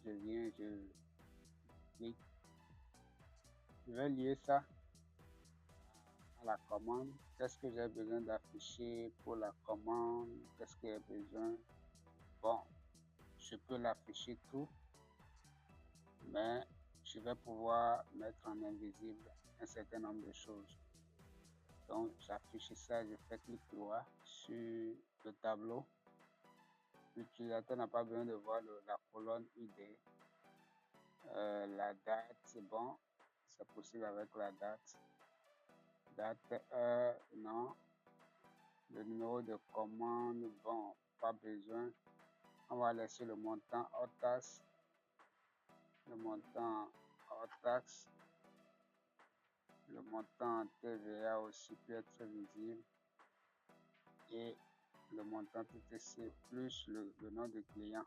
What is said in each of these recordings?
je viens, je clique. Je vais lier ça à la commande. Qu'est-ce que j'ai besoin d'afficher pour la commande? Qu'est-ce que j'ai besoin? Bon, je peux l'afficher tout, mais je vais pouvoir mettre en invisible un certain nombre de choses. Donc, j'affiche ça, je fais clic droit sur le tableau. L'utilisateur n'a pas besoin de voir la colonne ID. La date, c'est bon, c'est possible avec la date. Date, non. Le numéro de commande, bon, pas besoin. On va laisser le montant hors taxe. Le montant hors taxe. Le montant TVA aussi peut être visible. Et le montant TTC plus le nom de client.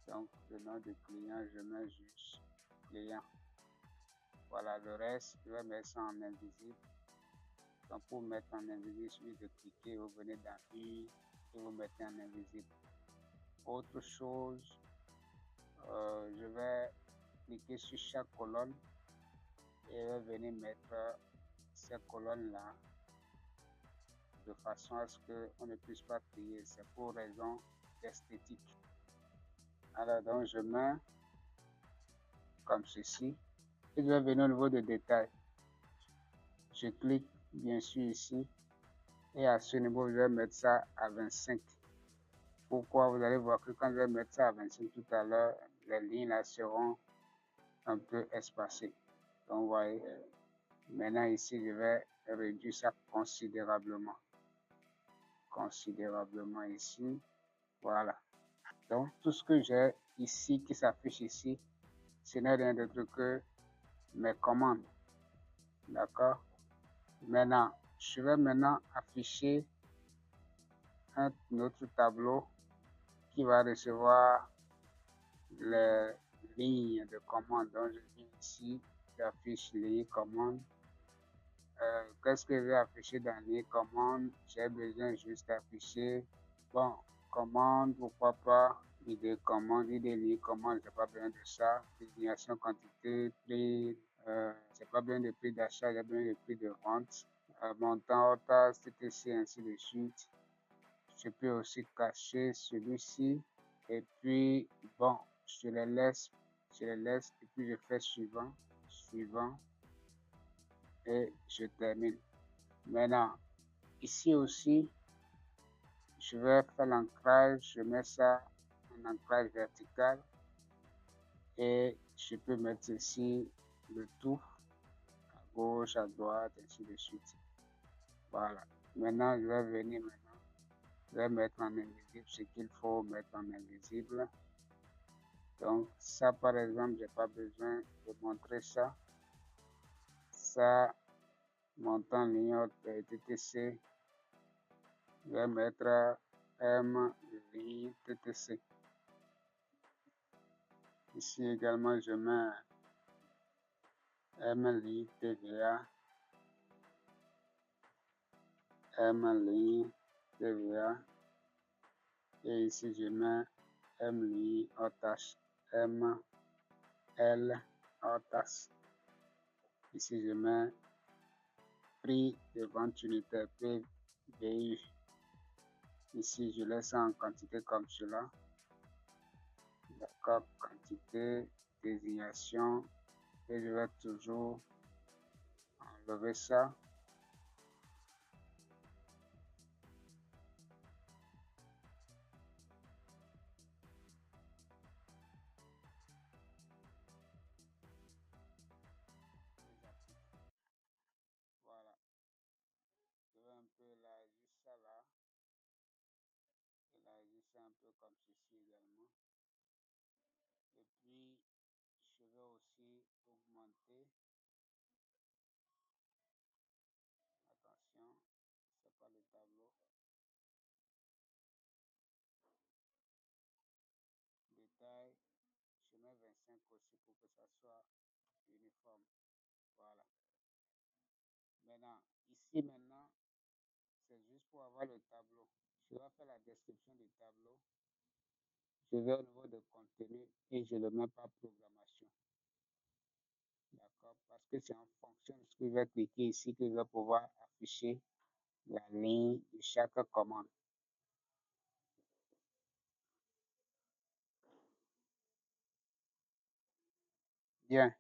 Donc, le nom de client, je mets juste client. Voilà, le reste, je vais mettre ça en invisible. Donc, pour mettre en invisible, il suffit de cliquer, vous venez dans U et vous mettez en invisible. Autre chose, je vais cliquer sur chaque colonne et je vais venir mettre ces colonnes-là de façon à ce qu'on ne puisse pas trier. C'est pour raison d'esthétique. Alors, donc, je mets comme ceci. Et je vais venir au niveau de détail. Je clique bien sûr ici. Et à ce niveau, je vais mettre ça à 25. Pourquoi? Vous allez voir que quand je vais mettre ça à 25 tout à l'heure, les lignes là seront un peu espacées. Donc, vous voyez, maintenant ici, je vais réduire ça considérablement. Considérablement ici. Voilà. Donc, tout ce que j'ai ici, qui s'affiche ici, ce n'est rien d'autre que mes commandes. D'accord? Maintenant, je vais maintenant afficher un autre tableau qui va recevoir les lignes de commande. Donc, je viens ici, j'affiche les commandes. Qu'est-ce que je vais afficher dans les commandes? J'ai besoin juste d'afficher, bon, commande, pourquoi pas, idée commande, idée ligne commande, j'ai pas besoin de ça. Désignation quantité, prix, j'ai pas besoin de prix d'achat, j'ai besoin de prix de vente. Montant, hors taxe, TTC, ainsi de suite. Je peux aussi cacher celui-ci et puis bon, je les laisse et puis je fais suivant et je termine. Maintenant, ici aussi, je vais faire l'ancrage, je mets ça en ancrage vertical et je peux mettre ici le tout à gauche, à droite, ainsi de suite. Voilà. Maintenant, je vais venir je vais mettre en invisible ce qu'il faut mettre en invisible. Donc, ça, par exemple, j'ai pas besoin de montrer ça. Ça, montant ligne TTC, je vais mettre M ligne TTC. Ici également, je mets M ligne TVA, M ligne TVA. Et ici, je mets M ligne hors taxe, M L hors taxe. Ici, je mets prix de vente unitaire, PVU. Ici, je laisse en quantité comme cela. D'accord, quantité, désignation. Et je vais toujours enlever ça. Voilà. Je vais un peu élargir ça là. Élargir ça un peu comme ceci également. Et puis, je vais aussi augmenter. Attention, c'est pas le tableau. Détail, je mets 25 aussi pour que ça soit uniforme. Voilà. Maintenant, ici maintenant, c'est juste pour avoir le tableau. Je vais faire la description du tableau. je vais au niveau de contenu et je le mets par programmation. D'accord? Parce que c'est en fonction de ce que je vais cliquer ici que je vais pouvoir afficher la ligne de chaque commande. Bien.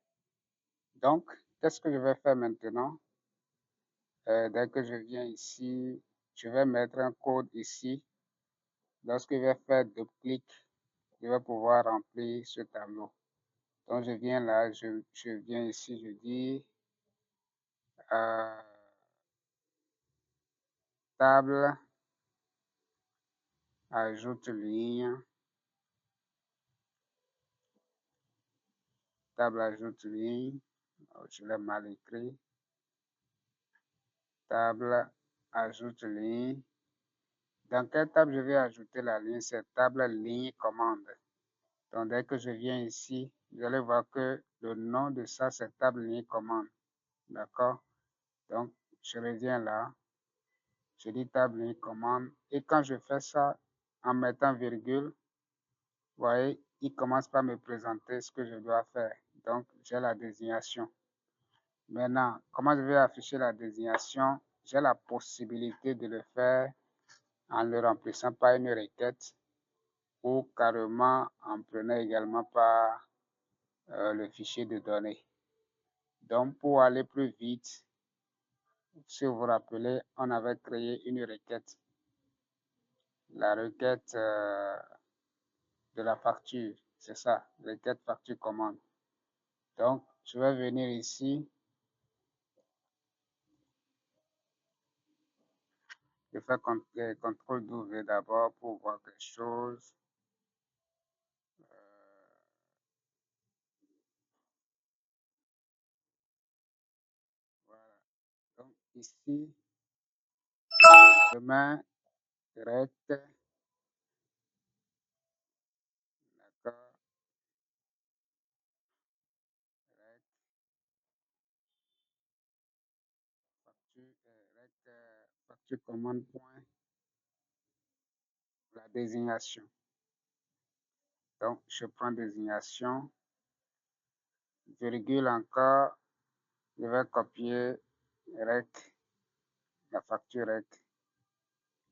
Donc, qu'est-ce que je vais faire maintenant? Dès que je viens ici, je vais mettre un code ici. Lorsque je vais faire deux clics, je vais pouvoir remplir ce tableau. Donc, je viens là, je viens ici, je dis euh, table, ajoute ligne, table, ajoute ligne. Oh, je l'ai mal écrit. Table, ajoute ligne. Dans quelle table je vais ajouter la ligne? C'est table, ligne, commande. Donc, dès que je viens ici, vous allez voir que le nom de ça, c'est table, ligne, commande. D'accord? Donc, je reviens là. Je dis table, ligne, commande. Et quand je fais ça en mettant virgule, vous voyez, il commence par me présenter ce que je dois faire. Donc, j'ai la désignation. Maintenant, comment je vais afficher la désignation? J'ai la possibilité de le faire en le remplissant par une requête ou carrément en prenant également par le fichier de données. Donc, pour aller plus vite, si vous vous rappelez, on avait créé une requête. La requête de la facture, c'est ça, requête facture commande. Donc, je vais venir ici. Je fais CTRL W d'abord pour voir quelque chose. Voilà. Donc, ici, je mets rect, d'accord, rect, facture commande point, la désignation. Donc, je prends désignation, virgule encore, je vais copier rec, la facture rec.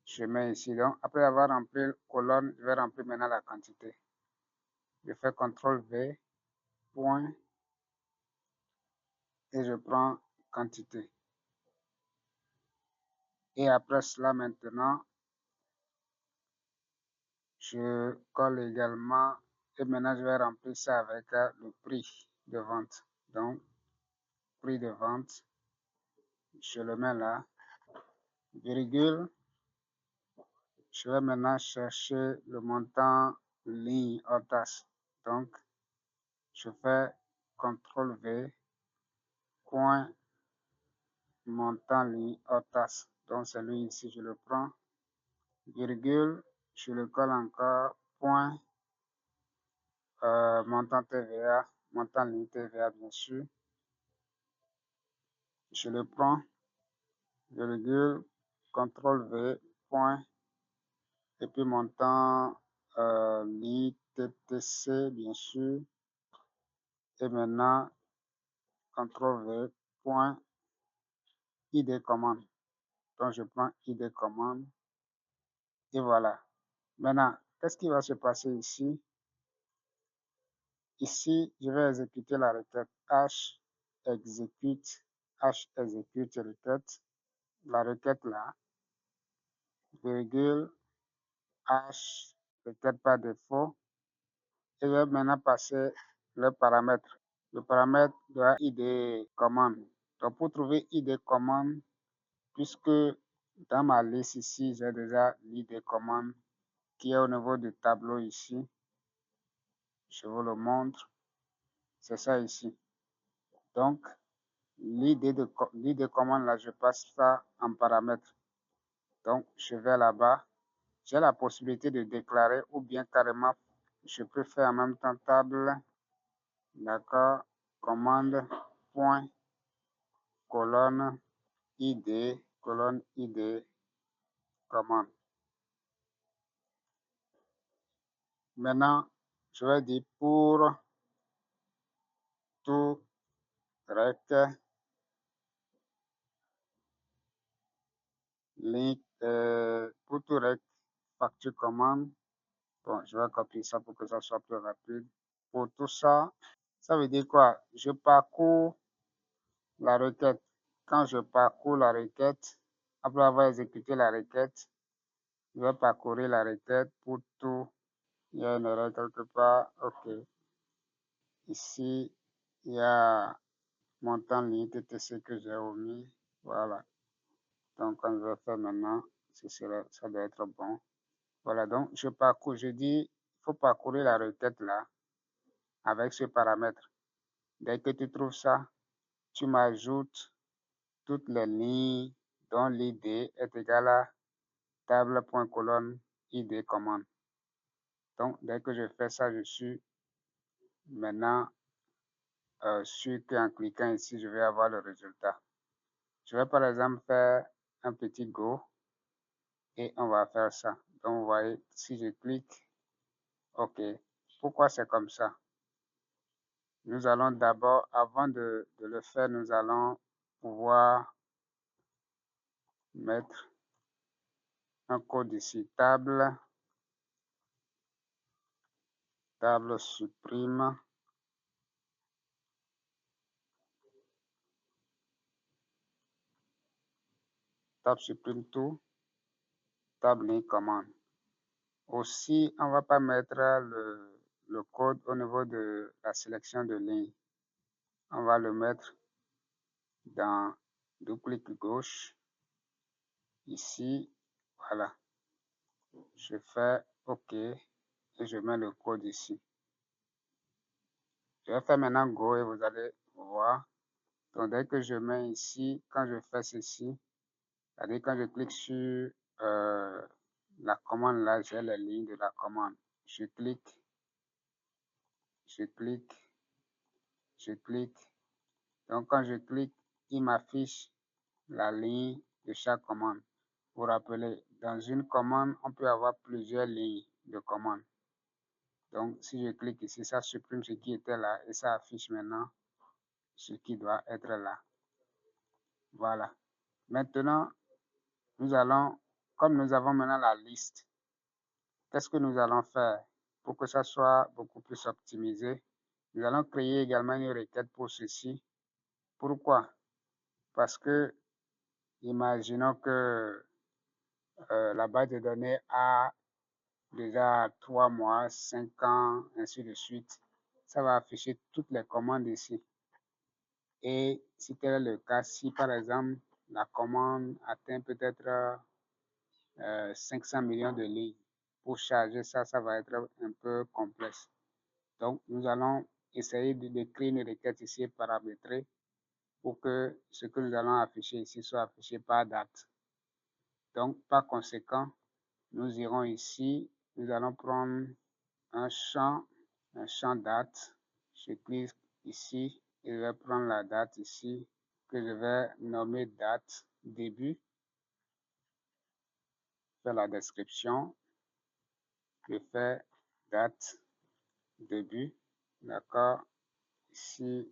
Je mets ici. Donc, après avoir rempli colonne, je vais remplir maintenant la quantité. Je fais CTRL V, point, et je prends quantité. Et après cela, maintenant, je colle également, et maintenant, je vais remplir ça avec le prix de vente. Donc, prix de vente, je le mets là, virgule, je vais maintenant chercher le montant ligne hors taxe. Donc, je fais CTRL V, point, montant ligne hors taxe. Donc, celui ici, je le prends, virgule, je le colle encore, point, montant TVA, montant ligne TVA, bien sûr. Je le prends, virgule, CTRL V, point, et puis montant l'ITTC, bien sûr. Et maintenant, CTRL V, point, ID commande. Donc, je prends ID commande. Et voilà. Maintenant, qu'est-ce qui va se passer ici? Ici, je vais exécuter la requête H execute requête. La requête là, virgule, H, requête par défaut. Et je vais maintenant passer le paramètre. Le paramètre doit ID commande. Donc, pour trouver ID commande, puisque dans ma liste ici, j'ai déjà l'ID commande qui est au niveau du tableau ici. Je vous le montre. C'est ça ici. Donc, l'ID commande là, je passe ça en paramètre. Donc, je vais là-bas. J'ai la possibilité de déclarer ou bien carrément, je peux faire en même temps table, d'accord, commande, point, colonne, ID, commande. Maintenant, je vais dire pour tout rect, link, pour tout rect, facture commande. Bon, je vais copier ça pour que ça soit plus rapide. Pour tout ça, ça veut dire quoi? Je parcours la requête. Quand je parcours la requête, après avoir exécuté la requête, je vais parcourir la requête pour tout. Il y a une erreur quelque part. OK. Ici, il y a montant ligne TTC que j'ai omis. Voilà. Donc, quand je vais faire maintenant, ça doit être bon. Voilà. Donc, je parcours. Je dis, il faut parcourir la requête là avec ce paramètre. Dès que tu trouves ça, tu m'ajoutes toutes les lignes dont l'id est égal à table.colonne id commande. Donc, dès que je fais ça, je suis maintenant sûr qu'en cliquant ici, je vais avoir le résultat. Je vais par exemple faire un petit go et on va faire ça. Donc, vous voyez, si je clique, OK. Pourquoi c'est comme ça? Nous allons d'abord, avant de le faire, nous allons pouvoir mettre un code ici, table supprime, table supprime tout, table ligne commande. Aussi, on ne va pas mettre le code au niveau de la sélection de ligne. On va le mettre dans double clic gauche, ici, voilà. Je fais OK et je mets le code ici. Je vais faire maintenant Go et vous allez voir. Donc, dès que je mets ici, quand je fais ceci, c'est-à-dire quand je clique sur la commande là, j'ai les lignes de la commande. Je clique, je clique, je clique. Donc, quand je clique, il m'affiche la ligne de chaque commande. Vous vous rappelez, dans une commande, on peut avoir plusieurs lignes de commande. Donc, si je clique ici, ça supprime ce qui était là et ça affiche maintenant ce qui doit être là. Voilà. Maintenant, nous allons, comme nous avons maintenant la liste, qu'est-ce que nous allons faire pour que ça soit beaucoup plus optimisé? Nous allons créer également une requête pour ceci. Pourquoi? Parce que, imaginons que la base de données a déjà 3 mois, 5 ans, ainsi de suite. Ça va afficher toutes les commandes ici. Et si tel est le cas, si par exemple la commande atteint peut-être 500 millions de lignes, pour charger ça, ça va être un peu complexe. Donc, nous allons essayer de créer une requête ici paramétrée pour que ce que nous allons afficher ici soit affiché par date. Donc, par conséquent, nous irons ici, nous allons prendre un champ date. Je clique ici et je vais prendre la date ici que je vais nommer date début. Faire la description. Je fais date début. D'accord. Ici,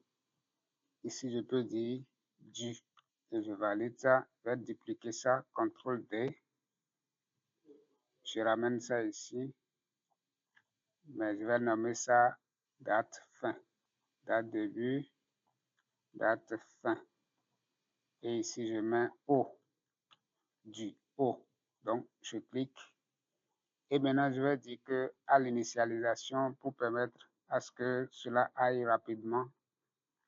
je peux dire du et je valide ça. Je vais dupliquer ça. CTRL D. Je ramène ça ici. Mais je vais nommer ça date fin. Date début, date fin. Et ici, je mets O. Du O. Donc, je clique. Et maintenant, je vais dire que à l'initialisation, pour permettre à ce que cela aille rapidement,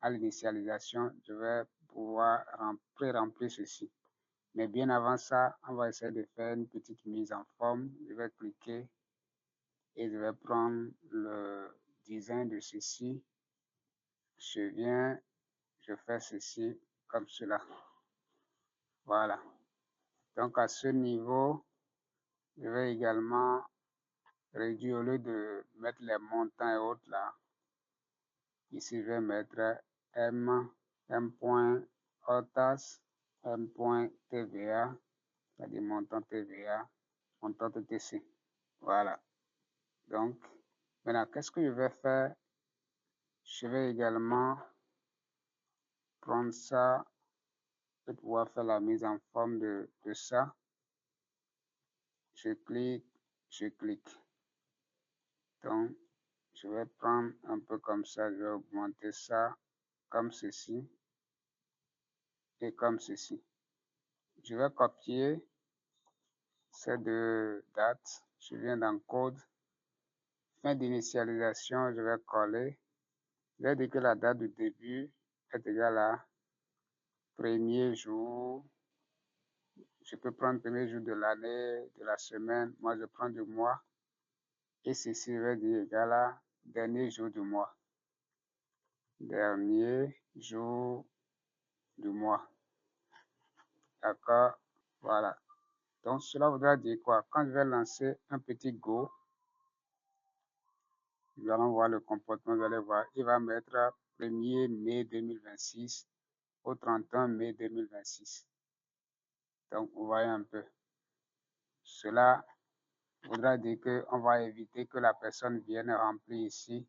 à l'initialisation, je vais pouvoir pré-remplir ceci. Mais bien avant ça, on va essayer de faire une petite mise en forme. Je vais cliquer et je vais prendre le design de ceci. Je viens, je fais ceci comme cela. Voilà. Donc à ce niveau, je vais également réduire au lieu de mettre les montants et autres là. Ici, je vais mettre M.Hortas, M.TVA, c'est-à-dire montant TVA, montant TTC. Voilà. Donc, Maintenant, qu'est-ce que je vais faire? Je vais également prendre ça pour pouvoir faire la mise en forme de ça. Je clique, je clique. Donc, je vais prendre un peu comme ça, je vais augmenter ça comme ceci et comme ceci. Je vais copier ces deux dates. Je viens dans code. Fin d'initialisation, je vais coller. Je vais dire que la date du début est égale à premier jour. Je peux prendre premier jour de l'année, de la semaine. Moi, je prends du mois. Et ceci, je vais dire égal à dernier jour du mois. Dernier jour du mois. D'accord? Voilà. Donc, cela voudra dire quoi? Quand je vais lancer un petit go, nous allons voir le comportement, vous allez voir, il va mettre 1er mai 2026 au 31 mai 2026. Donc, vous voyez un peu. Cela voudra dire qu'on va éviter que la personne vienne remplir ici.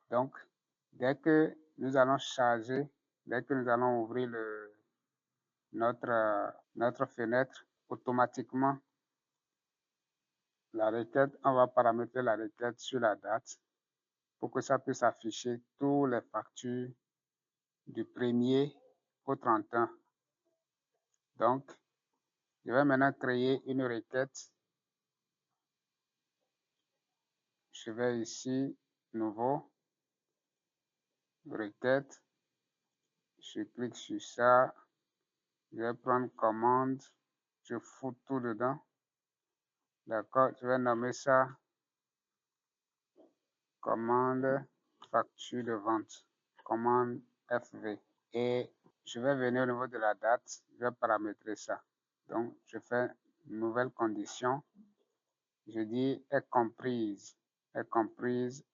Donc, dès que nous allons charger, dès que nous allons ouvrir notre fenêtre, automatiquement, la requête, on va paramétrer la requête sur la date pour que ça puisse afficher toutes les factures du 1er au 31. Donc, je vais maintenant créer une requête. Je vais ici, nouveau, requête. Je clique sur ça. Je vais prendre commande. Je fous tout dedans. D'accord, je vais nommer ça commande facture de vente. Commande FV. Et je vais venir au niveau de la date. Je vais paramétrer ça. Donc, je fais une nouvelle condition. Je dis est comprise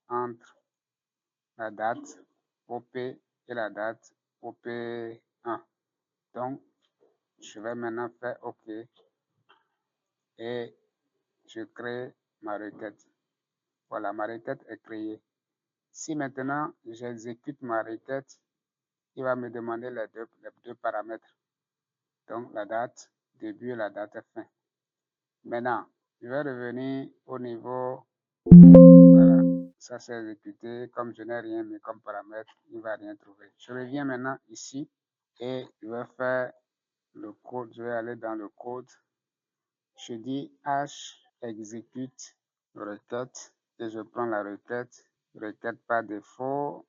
entre la date OP et la date OP1. Donc, je vais maintenant faire OK et je crée ma requête. Voilà, ma requête est créée. Si maintenant j'exécute ma requête, il va me demander les deux paramètres. Donc, la date début et la date fin. Maintenant, je vais revenir au niveau. Voilà, ça c'est exécuté. Comme je n'ai rien mis comme paramètre, il ne va rien trouver. Je reviens maintenant ici et je vais faire le code. Je vais aller dans le code. Je dis H exécute requête et je prends la requête. Requête par défaut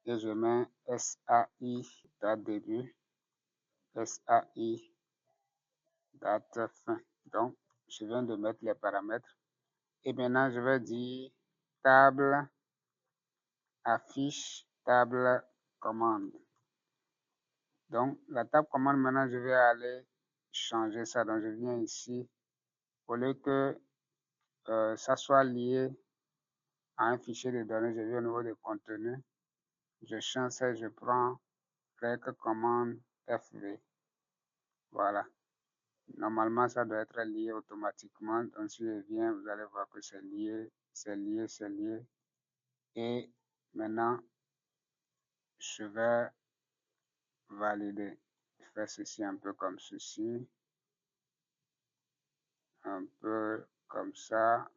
et je mets SAI date début, SAI date fin. Donc, je viens de mettre les paramètres. Et maintenant, je vais dire table affiche table commande. Donc, la table commande, maintenant, je vais aller changer ça. Donc, je viens ici. Au lieu que ça soit lié à un fichier de données, je viens au niveau de contenu. Je change ça, je prends règle commande FV. Voilà. Normalement, ça doit être lié automatiquement. Donc, si je viens, vous allez voir que c'est lié, c'est lié, c'est lié. Et maintenant, je vais valider. Faire ceci un peu comme ceci. Un peu comme ça.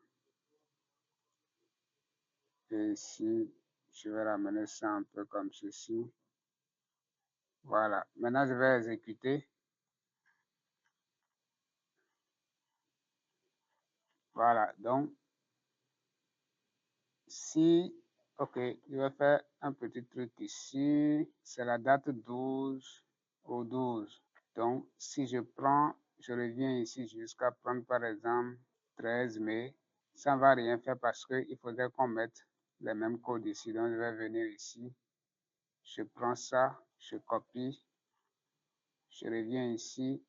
Et ici, je vais ramener ça un peu comme ceci. Voilà. Maintenant, je vais exécuter. Voilà. Donc, si, ok, je vais faire un petit truc ici. C'est la date 12 au 12. Donc, si je prends, je reviens ici jusqu'à prendre par exemple 13 mai. Ça ne va rien faire parce qu'il faudrait qu'on mette les mêmes codes ici. Donc, je vais venir ici. Je prends ça, je copie. Je reviens ici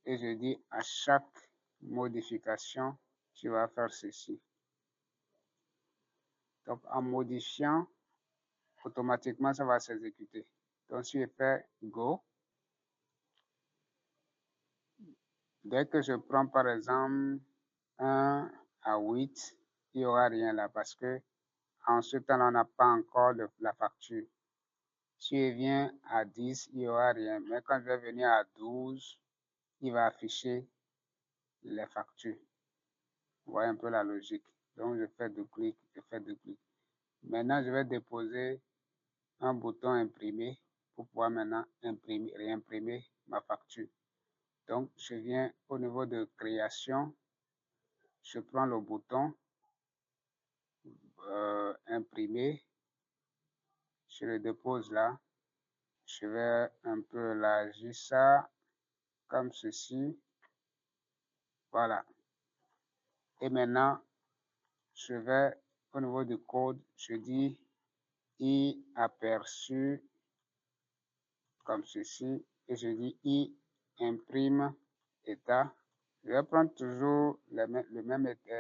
et je dis à chaque modification, tu vas faire ceci. Donc, en modifiant, automatiquement, ça va s'exécuter. Donc, si je fais Go, dès que je prends par exemple 1 à 8, il n'y aura rien là parce que en ce temps-là, on n'a pas encore la facture. Si je viens à 10, il n'y aura rien. Mais quand je vais venir à 12, il va afficher les factures. Vous voyez un peu la logique. Donc, je fais deux clics, je fais deux clics. Maintenant, je vais déposer un bouton imprimer pour pouvoir maintenant réimprimer ma facture. Donc, je viens au niveau de création, je prends le bouton imprimer, je le dépose là. Je vais un peu élargir ça comme ceci. Voilà. Et maintenant, je vais au niveau du code, je dis i aperçu comme ceci et je dis i imprime état. Je vais prendre toujours le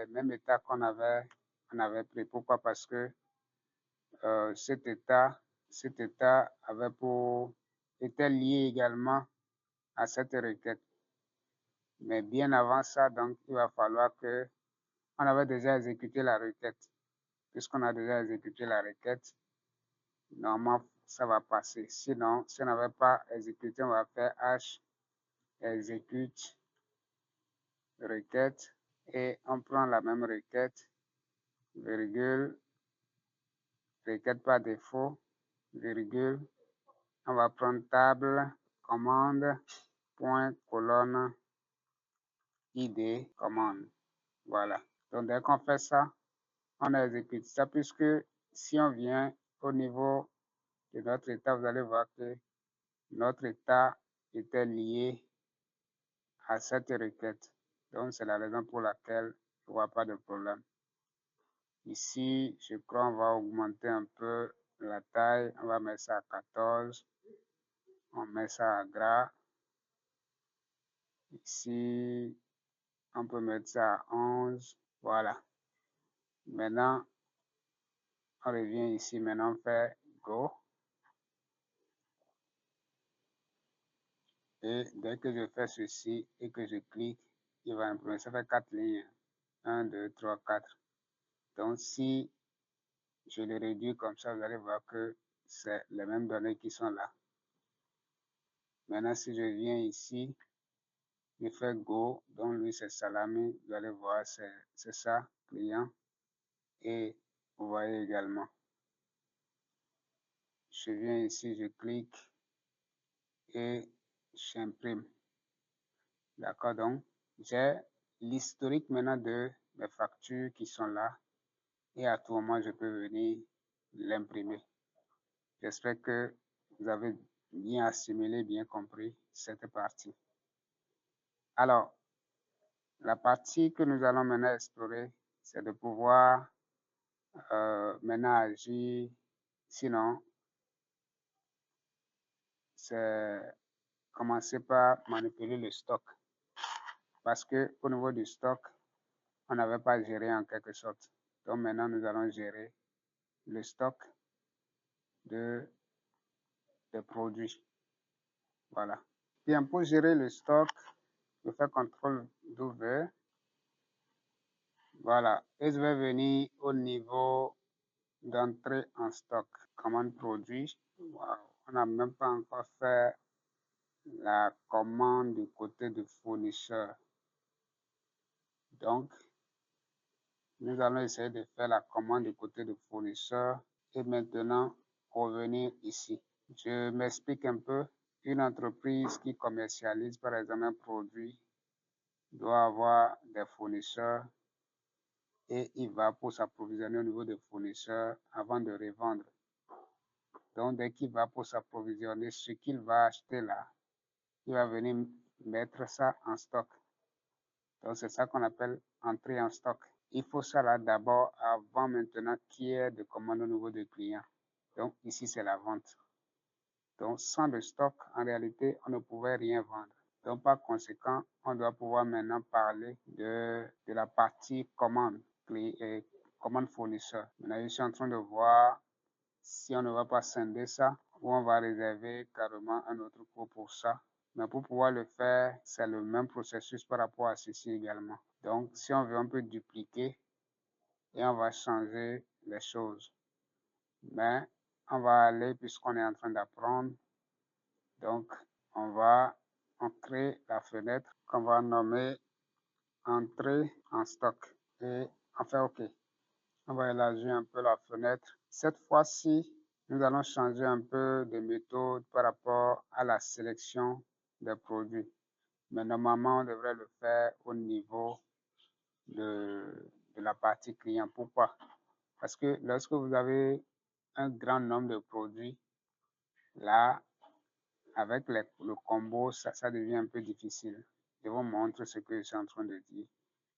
même état qu'on avait pris. Pourquoi? Parce que cet état était lié également à cette requête. Mais bien avant ça, donc, il va falloir que on avait déjà exécuté la requête. Puisqu'on a déjà exécuté la requête, normalement, ça va passer. Sinon, si on n'avait pas exécuté, on va faire H exécute requête et on prend la même requête, virgule, requête par défaut, virgule, on va prendre table, commande, point, colonne, id, commande. Voilà. Donc, dès qu'on fait ça, on exécute ça puisque si on vient au niveau de notre état, vous allez voir que notre état était lié à cette requête. Donc, c'est la raison pour laquelle je ne vois pas de problème. Ici, je crois qu'on va augmenter un peu la taille. On va mettre ça à 14. On met ça à gras. Ici, on peut mettre ça à 11. Voilà. Maintenant, on revient ici. Maintenant, on fait Go. Et dès que je fais ceci et que je clique, il va imprimer. Ça fait 4 lignes. 1, 2, 3, 4. Donc, si je le réduis comme ça, vous allez voir que c'est les mêmes données qui sont là. Maintenant, si je viens ici, je fais Go. Donc, lui, c'est Salami. Vous allez voir, c'est ça, client. Et vous voyez également. Je viens ici, je clique et j'imprime. D'accord, donc j'ai l'historique maintenant de mes factures qui sont là et à tout moment je peux venir l'imprimer. J'espère que vous avez bien assimilé, bien compris cette partie. Alors, la partie que nous allons maintenant explorer, c'est de pouvoir maintenant agir, sinon c'est commencer par manipuler le stock. Parce que au niveau du stock, on n'avait pas géré en quelque sorte. Donc maintenant, nous allons gérer le stock des produits. Voilà. Bien, pour gérer le stock, je fais CTRL W. Voilà. Et je vais venir au niveau d'entrée en stock. Commande produit. Wow. On n'a même pas encore fait la commande du côté du fournisseur. Donc, nous allons essayer de faire la commande du côté du fournisseur et maintenant revenir ici. Je m'explique un peu. Une entreprise qui commercialise par exemple un produit doit avoir des fournisseurs et il va pour s'approvisionner au niveau des fournisseurs avant de revendre. Donc, dès qu'il va pour s'approvisionner, ce qu'il va acheter là, il va venir mettre ça en stock. Donc, c'est ça qu'on appelle entrer en stock. Il faut ça là d'abord avant maintenant qu'il y ait de commandes au niveau des clients. Donc, ici, c'est la vente. Donc, sans le stock, en réalité, on ne pouvait rien vendre. Donc, par conséquent, on doit pouvoir maintenant parler de la partie commande, commande fournisseur. Maintenant, je suis en train de voir si on ne va pas scinder ça ou on va réserver carrément un autre cours pour ça. Mais pour pouvoir le faire, c'est le même processus par rapport à ceci également. Donc, si on veut, on peut dupliquer et on va changer les choses. Mais on va aller, puisqu'on est en train d'apprendre, donc on crée la fenêtre qu'on va nommer entrée en stock et on fait OK. On va élargir un peu la fenêtre. Cette fois-ci, nous allons changer un peu de méthode par rapport à la sélection des produits. Mais normalement, on devrait le faire au niveau de la partie client. Pourquoi? Parce que lorsque vous avez un grand nombre de produits, là, avec le combo, ça devient un peu difficile. Je vous montre ce que je suis en train de dire.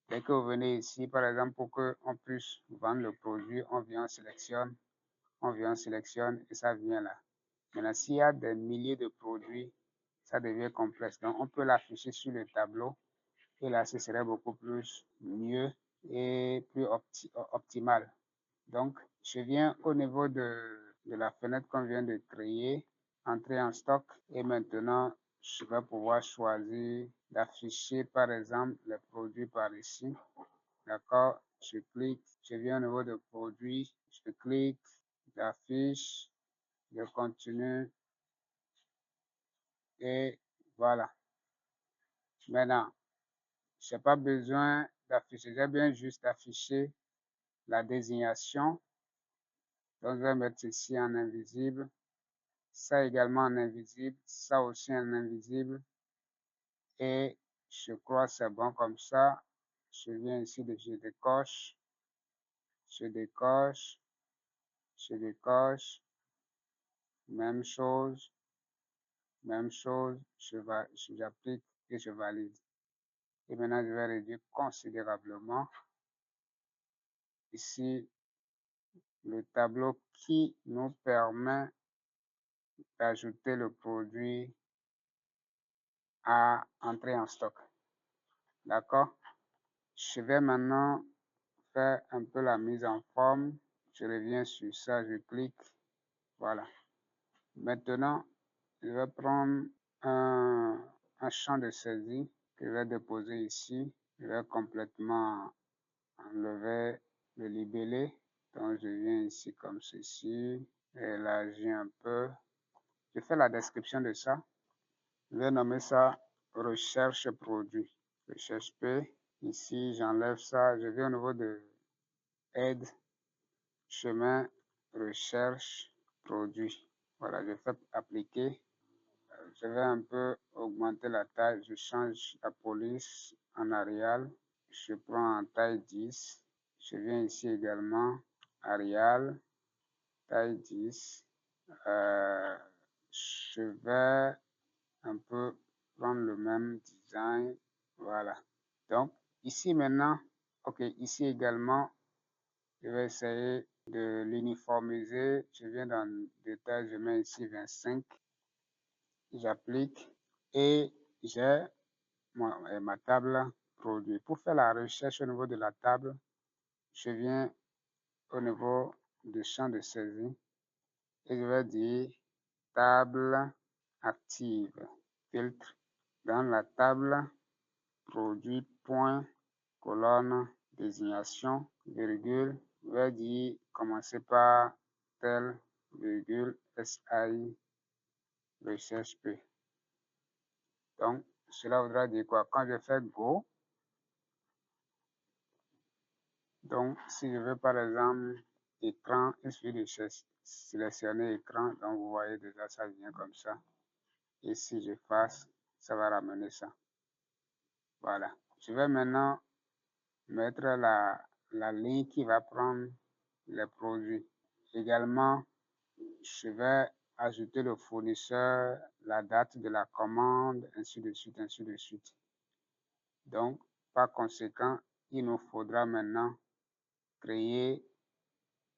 Dès que vous venez ici, par exemple, pour qu'on puisse vendre le produit, on vient, on sélectionne et ça vient là. Maintenant, s'il y a des milliers de produits, ça devient complexe. Donc, on peut l'afficher sur le tableau et là, ce serait beaucoup plus mieux et plus optimal. Donc, je viens au niveau de la fenêtre qu'on vient de créer, entrer en stock et maintenant, je vais pouvoir choisir d'afficher par exemple les produits par ici. D'accord? Je clique, je viens au niveau de produits, je clique, j'affiche, je continue et voilà. Maintenant, je n'ai pas besoin d'afficher, j'ai bien juste affiché la désignation. Donc, je vais mettre ici en invisible, ça également en invisible, ça aussi en invisible. Et je crois que c'est bon comme ça. Je viens ici, je décoche, je décoche, je décoche, même chose, j'applique et je valide. Et maintenant, je vais réduire considérablement ici le tableau qui nous permet d'ajouter le produit à entrer en stock. D'accord? Je vais maintenant faire un peu la mise en forme. Je reviens sur ça, je clique. Voilà. Maintenant, je vais prendre un champ de saisie que je vais déposer ici. Je vais complètement enlever le libellé. Donc, je viens ici comme ceci, élargir un peu. Je fais la description de ça. Je vais nommer ça recherche produit. Recherche P. Ici, j'enlève ça. Je vais au niveau de aide, chemin, recherche, produit. Voilà, je fais appliquer. Je vais un peu augmenter la taille. Je change la police en Arial. Je prends en taille 10. Je viens ici également. Arial, taille 10. Je vais un peu prendre le même design. Voilà. Donc, ici maintenant, ok, ici également, je vais essayer de l'uniformiser. Je viens dans détail, je mets ici 25. J'applique et j'ai ma table produit. Pour faire la recherche au niveau de la table, je viens au niveau du champ de saisie et je vais dire table active, filtre. Dans la table, produit, point, colonne, désignation, virgule, je vais dire commencer par tel, virgule, SAI, recherche P. Donc, cela voudra dire quoi? Quand je fais Go, donc si je veux par exemple écran, il suffit de sélectionner écran, donc vous voyez déjà ça vient comme ça. Et si je fasse, ça va ramener ça. Voilà. Je vais maintenant mettre la ligne qui va prendre les produits. Également, je vais ajouter le fournisseur, la date de la commande, ainsi de suite, ainsi de suite. Donc, par conséquent, il nous faudra maintenant créer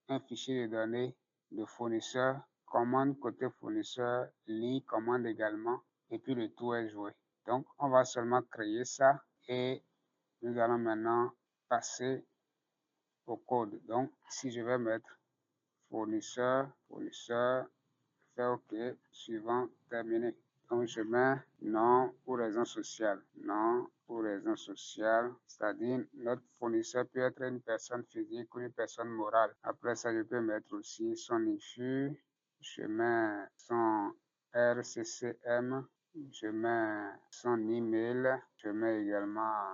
un fichier de données de fournisseur, commande côté fournisseur, ligne commande également, et puis le tout est joué. Donc, on va seulement créer ça et nous allons maintenant passer au code. Donc, si je vais mettre fournisseur, fais OK, suivant, terminé. Donc, je mets non pour raison sociale. Non pour raison sociale, c'est-à-dire notre fournisseur peut être une personne physique ou une personne morale. Après ça, je peux mettre aussi son IFU. Je mets son RCCM. Je mets son email. Je mets également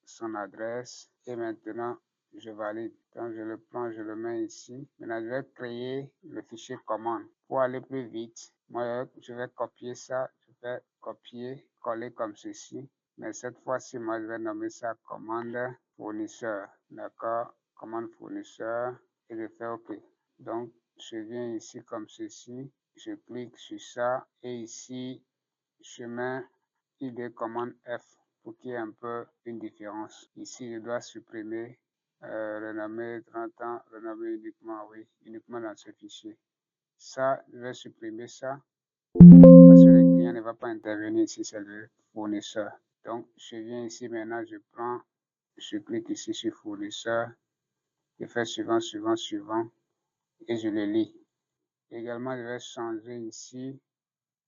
son adresse. Et maintenant, je valide. Donc, je le prends, je le mets ici. Maintenant, je vais créer le fichier commande. Pour aller plus vite, moi, je vais copier ça. Je vais copier, coller comme ceci. Mais cette fois-ci, moi, je vais nommer ça commande fournisseur. D'accord? Commande fournisseur. Et je fais OK. Donc, je viens ici comme ceci. Je clique sur ça. Et ici, je mets ID commande F pour qu'il y ait un peu une différence. Ici, je dois supprimer, renommer 30 ans, renommer uniquement, oui, uniquement dans ce fichier. Ça, je vais supprimer ça parce que le client ne va pas intervenir si c'est le fournisseur. Donc, je viens ici maintenant, je prends, je clique ici sur fournisseur, je fais suivant, suivant, suivant et je le lis. Également, je vais changer ici.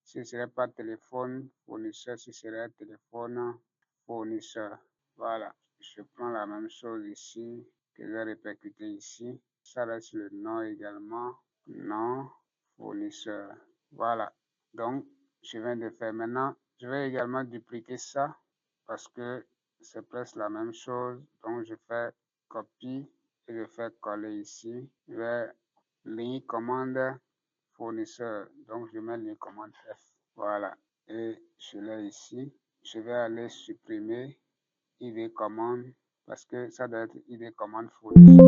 Si ce n'est pas téléphone fournisseur, si ce serait téléphone fournisseur. Voilà, je prends la même chose ici, que je vais répercuter ici. Ça reste le nom également, nom fournisseur. Voilà, donc je viens de faire maintenant. Je vais également dupliquer ça parce que c'est presque la même chose. Donc je fais copie et je fais coller ici. Je vais ligne commande fournisseur. Donc je mets ligne commande F. Voilà, et je l'ai ici. Je vais aller supprimer ID commande parce que ça doit être ID commande fournisseur.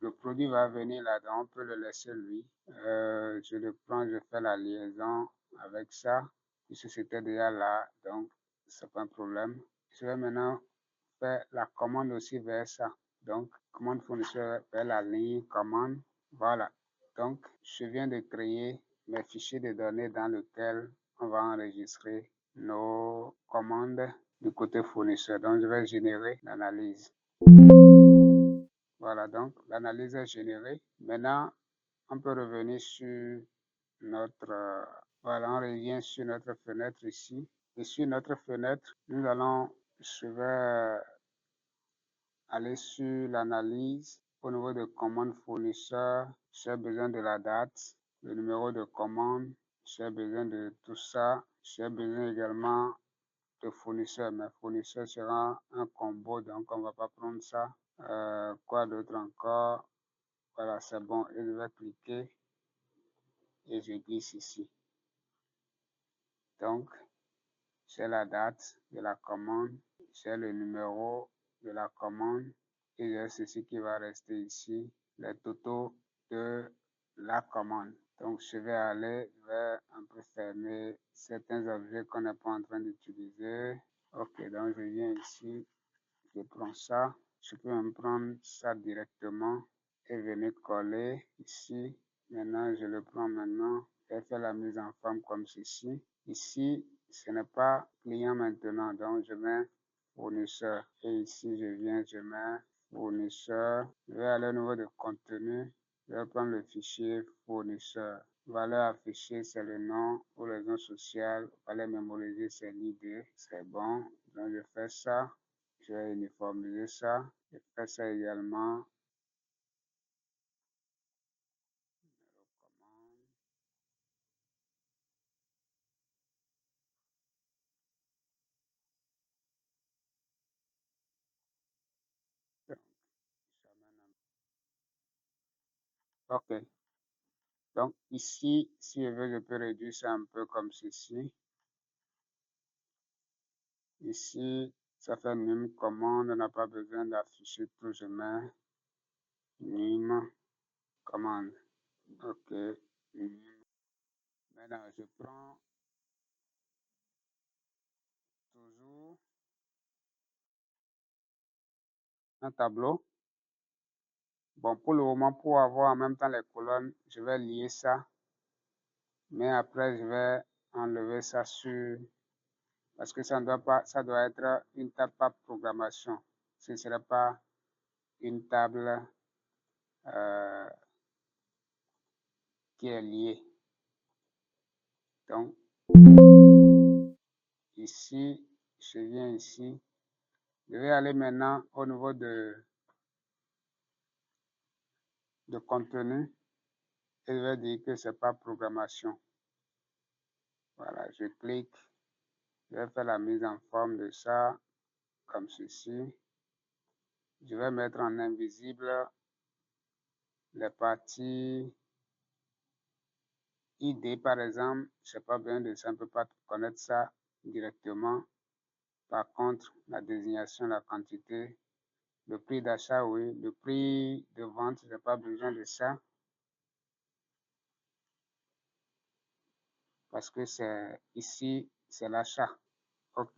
Le produit va venir là-dedans, on peut le laisser lui. Je le prends, je fais la liaison avec ça, puisque c'était déjà là, donc c'est pas un problème. Je vais maintenant faire la commande aussi vers ça. Donc, commande fournisseur vers la ligne commande. Voilà. Donc, je viens de créer mes fichiers de données dans lesquels on va enregistrer nos commandes du côté fournisseur. Donc, je vais générer l'analyse. Voilà, donc l'analyse est générée. Maintenant, on peut revenir sur notre... voilà, on revient sur notre fenêtre ici. Et sur notre fenêtre, nous allons, je vais aller sur l'analyse. Au niveau de commande fournisseur, j'ai besoin de la date, le numéro de commande, j'ai besoin de tout ça. J'ai besoin également de fournisseur, mais fournisseur sera un combo, donc on ne va pas prendre ça. Quoi d'autre encore? Voilà, c'est bon. Et je vais cliquer et je glisse ici. Donc, c'est la date de la commande, c'est le numéro de la commande et j'ai ceci qui va rester ici, les totaux de la commande. Donc, je vais aller, je vais un peu fermer certains objets qu'on n'est pas en train d'utiliser. Ok, donc je viens ici, je prends ça. Je peux même prendre ça directement et venir coller ici. Maintenant, je le prends maintenant et faire la mise en forme comme ceci. Ici, ce n'est pas client maintenant, donc je mets fournisseur. Et ici, je viens, je mets fournisseur. Je vais aller au niveau de contenu. Je vais prendre le fichier fournisseur. Valeur affichée, c'est le nom ou raison sociale. Valeur mémorisée, c'est l'ID. C'est bon. Donc, je fais ça. Je vais uniformiser ça. Je fais ça également. OK. Donc ici, si je veux, je peux réduire ça un peu comme ceci. Ici, ça fait num commande, on n'a pas besoin d'afficher tout, je mets num commande. OK. Maintenant, je prends toujours un tableau. Bon, pour le moment, pour avoir en même temps les colonnes, je vais lier ça. Mais après, je vais enlever ça sur... Parce que ça ne doit pas, ça doit être une table par programmation. Ce ne serait pas une table qui est liée. Donc, ici, je viens ici. Je vais aller maintenant au niveau de contenu et je vais dire que c'est pas programmation. Voilà, je clique, je vais faire la mise en forme de ça comme ceci. Je vais mettre en invisible les parties ID par exemple. Je n'ai pas besoin de ça, on ne peut pas connaître ça directement. Par contre, la désignation, la quantité, le prix d'achat, oui. Le prix de vente, je n'ai pas besoin de ça. Parce que c'est ici, c'est l'achat. Ok.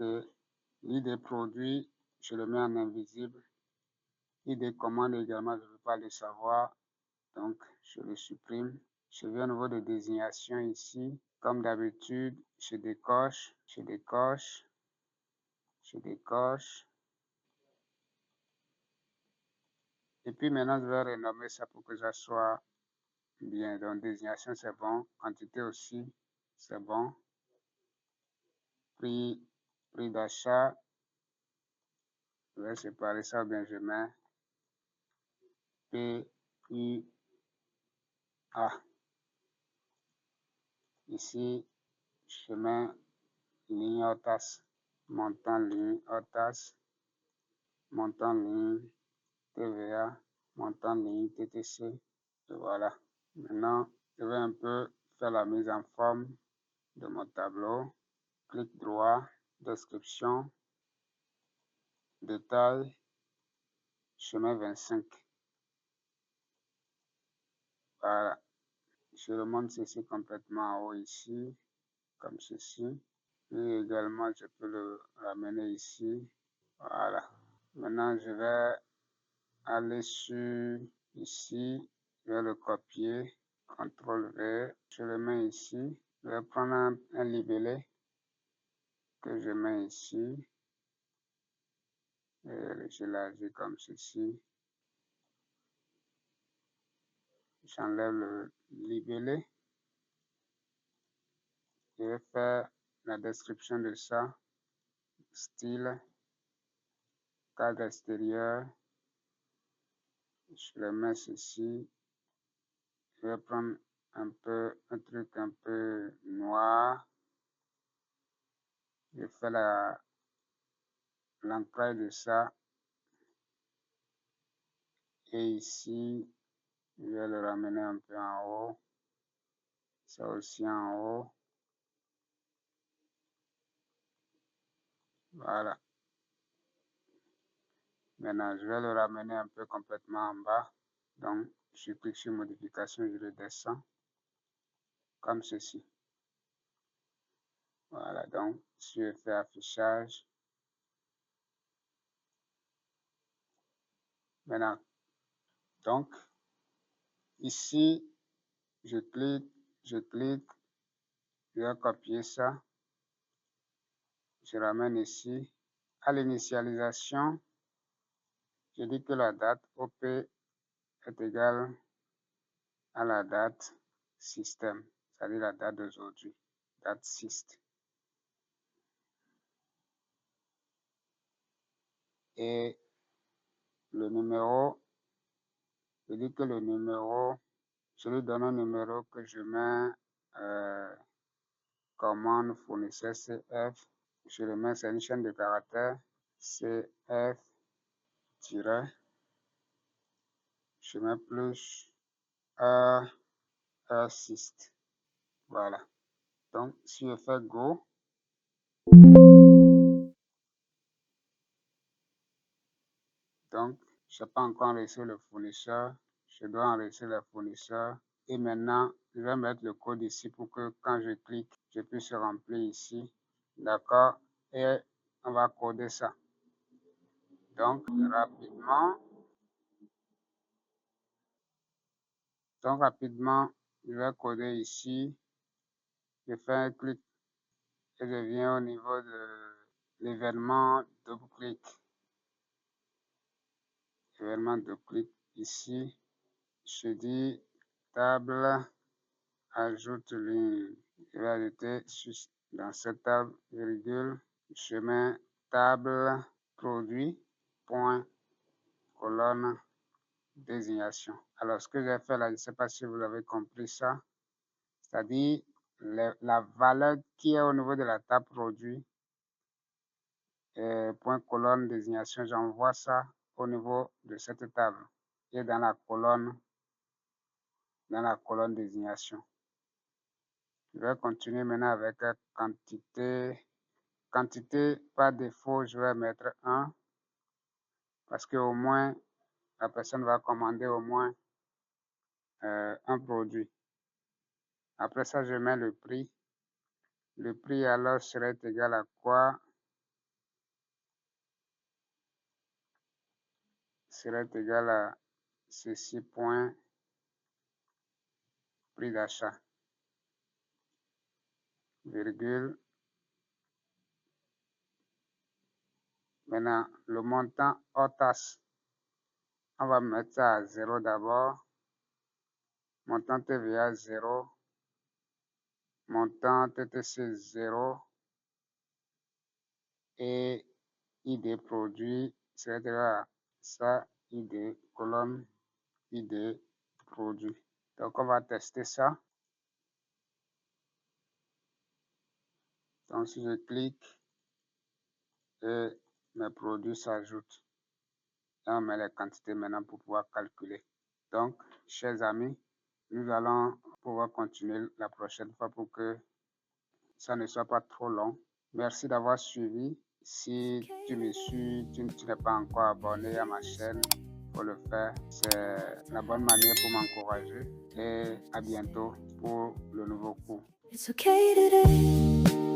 L'ID produit, je le mets en invisible. ID commande également, je ne veux pas le savoir. Donc, je le supprime. Je vais au niveau de désignation ici. Comme d'habitude, je décoche, je décoche, je décoche. Et puis maintenant, je vais renommer ça pour que ça soit bien. Donc, désignation, c'est bon. Quantité aussi, c'est bon. Prix d'achat. Je vais séparer ça, bien je mets P, I, A. Ici, je mets ligne OTAS. Montant ligne OTAS. Montant ligne TVA. Montant ligne TTC. Et voilà. Maintenant, je vais un peu faire la mise en forme de mon tableau. Clic droit, description, détail, chemin 25. Voilà. Je remonte ceci complètement en haut ici, comme ceci. Et également, je peux le ramener ici. Voilà. Maintenant, je vais aller sur ici. Je vais le copier. CTRL V. Je le mets ici. Je vais prendre un libellé que je mets ici. Et je l'agis comme ceci. J'enlève le libellé. Je vais faire la description de ça. Style, cadre extérieur. Je le mets ceci. Je vais prendre un truc un peu noir. Je fais l'ancrage de ça. Et ici, je vais le ramener un peu en haut. Ça aussi en haut. Voilà. Maintenant, je vais le ramener un peu complètement en bas. Donc, je clique sur modification, je le descends. Comme ceci. Voilà, donc, si je fais affichage. Maintenant, donc, ici, je clique, je vais copier ça. Je ramène ici. À l'initialisation, je dis que la date OP est égale à la date système, c'est-à-dire la date d'aujourd'hui, date syst. Et le numéro, je dis que le numéro, je lui donne un numéro que je mets commande fournisseur CF. Je le mets, c'est une chaîne de caractères. CF, je mets plus assist. Voilà. Donc, si je fais Go, donc, je n'ai pas encore enregistré le fournisseur. Je dois enregistrer le fournisseur. Et maintenant, je vais mettre le code ici pour que quand je clique, je puisse remplir ici. D'accord? Et on va coder ça. Donc, rapidement, je vais coder ici. Je fais un clic et je viens au niveau de l'événement double-clic. Événement double-clic ici. Je dis table, ajoute ligne. Je vais ajouter dans cette table, virgule. je mets table produit, point, colonne, désignation. Alors, ce que j'ai fait là, je ne sais pas si vous avez compris ça, c'est-à-dire la valeur qui est au niveau de la table produit, point, colonne, désignation, j'envoie ça au niveau de cette table et dans la colonne désignation. Je vais continuer maintenant avec quantité. Quantité par défaut, je vais mettre 1 parce qu'au moins, la personne va commander au moins un produit. Après ça, je mets le prix. Le prix alors serait égal à quoi? Serait égal à ceci, point, prix d'achat, virgule. Maintenant, le montant hors taxe, on va mettre ça à 0 d'abord. Montant TVA 0. Montant TTC 0. Et ID produit, c'est ça, ID, colonne, ID produit. Donc, on va tester ça. Donc, si je clique et mes produits s'ajoutent, et on met les quantités maintenant pour pouvoir calculer. Donc, chers amis, nous allons pouvoir continuer la prochaine fois pour que ça ne soit pas trop long. Merci d'avoir suivi. Si tu me suis, tu n'es pas encore abonné à ma chaîne, il faut le faire. C'est la bonne manière pour m'encourager. Et à bientôt pour le nouveau cours. It's okay today.